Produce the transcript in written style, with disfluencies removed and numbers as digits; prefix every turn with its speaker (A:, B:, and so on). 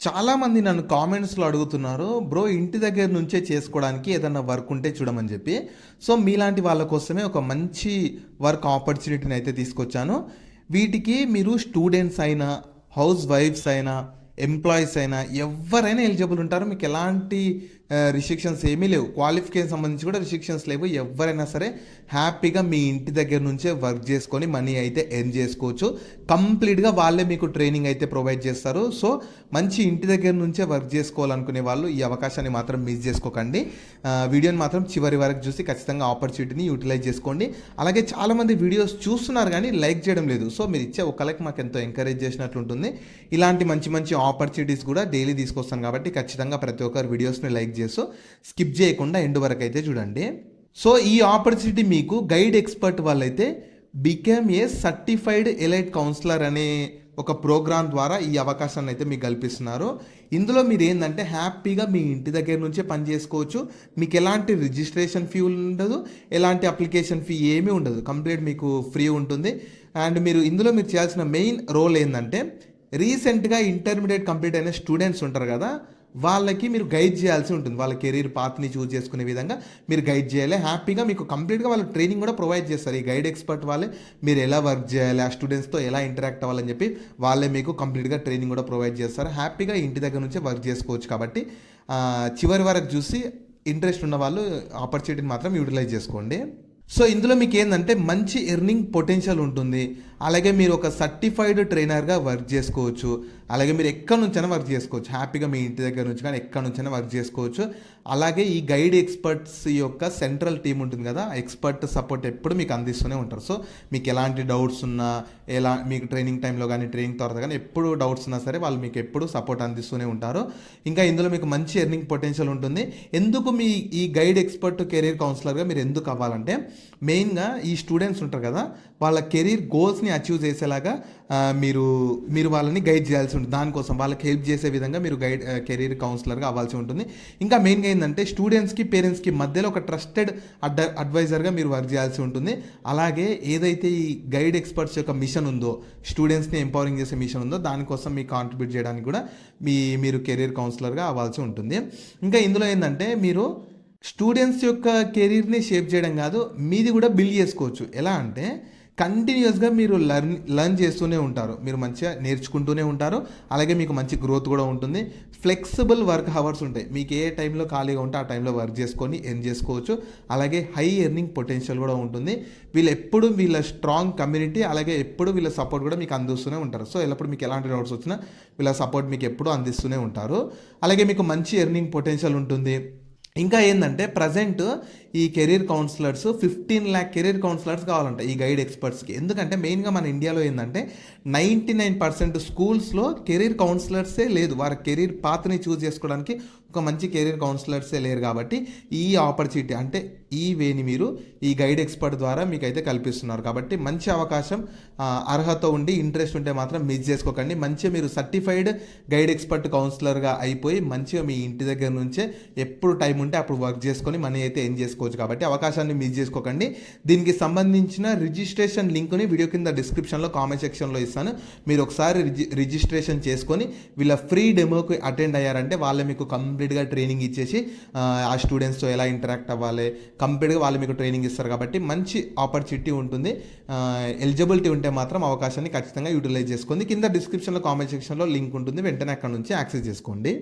A: చాలామంది నన్ను కామెంట్స్‌లో అడుగుతున్నారు. బ్రో ఇంటి దగ్గర నుంచే చేసుకోవడానికి ఏదన్నా వర్క్ ఉంటే చూడమని చెప్పి. సో, మీలాంటి వాళ్ళ కోసమే ఒక మంచి వర్క్ ఆపర్చునిటీని అయితే తీసుకొచ్చాను. వీటికి మీరు స్టూడెంట్స్ అయినా, హౌస్ వైఫ్స్ అయినా, ఎంప్లాయీస్ అయినా ఎవ్వరైనా ఎలిజిబుల్ ఉంటారు. మీకు ఎలాంటి రిస్ట్రిక్షన్స్ ఏమీ లేవు. క్వాలిఫికేషన్ సంబంధించి కూడా రిస్ట్రిక్షన్స్ లేవు. ఎవ్వరైనా సరే హ్యాపీగా మీ ఇంటి దగ్గర నుంచే వర్క్ చేసుకొని మనీ అయితే ఎర్న్ చేసుకోవచ్చు. కంప్లీట్‌గా వాళ్ళే మీకు ట్రైనింగ్ అయితే ప్రొవైడ్ చేస్తారు. సో, మంచి ఇంటి దగ్గర నుంచే వర్క్ చేసుకోవాలనుకునే వాళ్ళు ఈ అవకాశాన్ని మాత్రం మిస్ చేసుకోకండి. వీడియోని మాత్రం చివరి వరకు చూసి ఖచ్చితంగా ఆపర్చునిటీని యూటిలైజ్ చేసుకోండి. అలాగే చాలామంది వీడియోస్ చూస్తున్నారు కానీ లైక్ చేయడం లేదు. సో, మీరు ఇచ్చే ఒక లైక్ మాకు ఎంతో ఎంకరేజ్ చేసినట్లుంటుంది. ఇలాంటి మంచి మంచి ఆపర్చునిటీస్ కూడా డైలీ తీసుకొస్తాను కాబట్టి ఖచ్చితంగా ప్రతి ఒక్కరు వీడియోస్ని లైక్ చేస్తూ స్కిప్ చేయకుండా ఎండ్ వరకు అయితే చూడండి. సో, ఈ ఆపర్చునిటీ మీకు గైడ్ ఎక్స్పర్ట్ వాళ్ళైతే become a certified elite counsellor అనే ఒక ప్రోగ్రామ్ ద్వారా ఈ అవకాశాన్ని అయితే మీకు కల్పిస్తున్నారు. ఇందులో మీరు ఏంటంటే హ్యాపీగా మీ ఇంటి దగ్గర నుంచే పని చేసుకోవచ్చు. మీకు ఎలాంటి రిజిస్ట్రేషన్ ఫీ ఉండదు, ఎలాంటి అప్లికేషన్ ఫీ ఏమీ ఉండదు. కంప్లీట్ మీకు ఫ్రీ ఉంటుంది. అండ్ ఇందులో మీరు చేయాల్సిన మెయిన్ రోల్ ఏంటంటే రీసెంట్గా ఇంటర్మీడియట్ కంప్లీట్ అయిన స్టూడెంట్స్ ఉంటారు కదా, వాళ్ళకి మీరు గైడ్ చేయాల్సి ఉంటుంది. వాళ్ళ కెరీర్ పాత్ని చూస్ చేసుకునే విధంగా మీరు గైడ్ చేయాలి. హ్యాపీగా మీకు కంప్లీట్గా వాళ్ళు ట్రైనింగ్ కూడా ప్రొవైడ్ చేస్తారు. ఈ గైడ్ ఎక్స్పర్ట్ వాళ్ళే మీరు ఎలా వర్క్ చేయాలి, ఆ స్టూడెంట్స్తో ఎలా ఇంటరాక్ట్ అవ్వాలని చెప్పి వాళ్ళే మీకు కంప్లీట్గా ట్రైనింగ్ కూడా ప్రొవైడ్ చేస్తారు. హ్యాపీగా ఇంటి దగ్గర నుంచే వర్క్ చేసుకోవచ్చు. కాబట్టి చివరి వరకు చూసి ఇంట్రెస్ట్ ఉన్న వాళ్ళు ఆపర్చునిటీని మాత్రం యూటిలైజ్ చేసుకోండి. సో, ఇందులో మీకు ఏంటంటే మంచి ఎర్నింగ్ పొటెన్షియల్ ఉంటుంది. అలాగే మీరు ఒక సర్టిఫైడ్ ట్రైనర్గా వర్క్ చేసుకోవచ్చు. అలాగే మీరు ఎక్కడి నుంచైనా వర్క్ చేసుకోవచ్చు. హ్యాపీగా మీ ఇంటి దగ్గర నుంచి కానీ ఎక్కడి నుంచైనా వర్క్ చేసుకోవచ్చు. అలాగే ఈ గైడ్ ఎక్స్పర్ట్స్ యొక్క సెంట్రల్ టీం ఉంటుంది కదా, ఎక్స్పర్ట్ సపోర్ట్ ఎప్పుడు మీకు అందిస్తూనే ఉంటారు. సో, మీకు ఎలాంటి డౌట్స్ ఉన్నా, మీకు ట్రైనింగ్ టైంలో కానీ ట్రైనింగ్ తర్వాత కానీ ఎప్పుడు డౌట్స్ ఉన్నా సరే వాళ్ళు మీకు ఎప్పుడు సపోర్ట్ అందిస్తూనే ఉంటారు. ఇంకా ఇందులో మీకు మంచి ఎర్నింగ్ పొటెన్షియల్ ఉంటుంది. ఎందుకు ఈ గైడ్ ఎక్స్పర్ట్ కెరీర్ కౌన్సిలర్గా మీరు ఎందుకు అవ్వాలంటే మెయిన్గా ఈ స్టూడెంట్స్ ఉంటారు కదా, వాళ్ళ కెరీర్ గోల్స్ని అచీవ్ చేసేలాగా మీరు వాళ్ళని గైడ్ చేయాల్సి ఉంటుంది. దానికోసం వాళ్ళకి హెల్ప్ చేసే విధంగా మీరు కెరీర్ కౌన్సిలర్గా అవ్వాల్సి ఉంటుంది. ఇంకా మెయిన్గా ఏంటంటే స్టూడెంట్స్కి పేరెంట్స్కి మధ్యలో ఒక ట్రస్టెడ్ అడ్వైజర్గా మీరు వర్క్ చేయాల్సి ఉంటుంది. అలాగే ఏదైతే ఈ గైడ్ ఎక్స్పర్ట్స్ యొక్క మిషన్ ఉందో, స్టూడెంట్స్ని ఎంపవరింగ్ చేసే మిషన్ ఉందో, దానికోసం మీకు కాంట్రిబ్యూట్ చేయడానికి కూడా మీరు కెరీర్ కౌన్సిలర్గా అవ్వాల్సి ఉంటుంది. ఇంకా ఇందులో ఏంటంటే మీరు స్టూడెంట్స్ యొక్క కెరీర్ని షేప్ చేయడం కాదు, మీది కూడా బిల్డ్ చేసుకోవచ్చు. ఎలా అంటే కంటిన్యూస్గా మీరు లర్న్ చేస్తూనే ఉంటారు. మీరు మంచిగా నేర్చుకుంటూనే ఉంటారు. అలాగే మీకు మంచి గ్రోత్ కూడా ఉంటుంది. ఫ్లెక్సిబుల్ వర్క్ అవర్స్ ఉంటాయి. మీకు ఏ టైంలో ఖాళీగా ఉంటే ఆ టైంలో వర్క్ చేసుకొని ఎర్న్ చేసుకోవచ్చు. అలాగే హై ఎర్నింగ్ పొటెన్షియల్ కూడా ఉంటుంది. వీళ్ళ స్ట్రాంగ్ కమ్యూనిటీ, అలాగే ఎప్పుడు వీళ్ళ సపోర్ట్ కూడా మీకు అందిస్తూనే ఉంటారు. సో, ఎల్లప్పుడు మీకు ఎలాంటి డౌట్స్ వచ్చినా వీళ్ళ సపోర్ట్ మీకు ఎప్పుడూ అందిస్తూనే ఉంటారు. అలాగే మీకు మంచి ఎర్నింగ్ పొటెన్షియల్ ఉంటుంది. ఇంకా ఏంటంటే ప్రజెంట్ ఈ career counsellors 15 lakh career counsellors కావాలంట ఈ గైడ్ ఎక్స్పర్ట్స్కి. ఎందుకంటే మెయిన్గా మన ఇండియాలో ఏంటంటే 99% స్కూల్స్లో కెరీర్ కౌన్సిలర్సే లేదు. వారి కెరీర్ పాత్ని చూస్ చేసుకోవడానికి ఒక మంచి కెరీర్ కౌన్సిలర్సే లేరు. కాబట్టి ఈ ఆపర్చునిటీ అంటే ఈ వేని మీరు ఈ గైడ్ ఎక్స్పర్ట్ ద్వారా మీకైతే కల్పిస్తున్నారు. కాబట్టి మంచి అవకాశం. అర్హత ఉండి ఇంట్రెస్ట్ ఉంటే మాత్రం మిస్ చేసుకోకండి. మంచిగా మీరు సర్టిఫైడ్ గైడ్ ఎక్స్పర్ట్ కౌన్సిలర్గా అయిపోయి మంచిగా మీ ఇంటి దగ్గర నుంచే ఎప్పుడు టైం ఉంటే అప్పుడు వర్క్ చేసుకొని మనీ అయితే ఎర్న్ చేసుకోవచ్చు. కాబట్టి అవకాశాన్ని మిస్ చేసుకోకండి. దీనికి సంబంధించిన రిజిస్ట్రేషన్ లింక్ని వీడియో కింద డిస్క్రిప్షన్లో కామెంట్ సెక్షన్లో ఇస్తాను. మీరు ఒకసారి రిజిస్ట్రేషన్ చేసుకొని వీళ్ళ ఫ్రీ డెమోకి అటెండ్ అయ్యారంటే వాళ్ళే మీకు కంప్లీట్గా ట్రైనింగ్ ఇచ్చేసి ఆ స్టూడెంట్స్తో ఎలా ఇంటరాక్ట్ అవ్వాలి కంప్లీట్గా వాళ్ళు మీకు ట్రైనింగ్ ఇస్తారు. కాబట్టి మంచి ఆపర్చునిటీ ఉంటుంది. ఎలిజిబిలిటీ ఉంటే మాత్రం అవకాశాన్ని ఖచ్చితంగా యూటిలైజ్ చేసుకోండి. కింద డిస్క్రిప్షన్లో కామెంట్ సెక్షన్లో లింక్ ఉంటుంది. వెంటనే అక్కడ నుంచి యాక్సెస్ చేసుకోండి.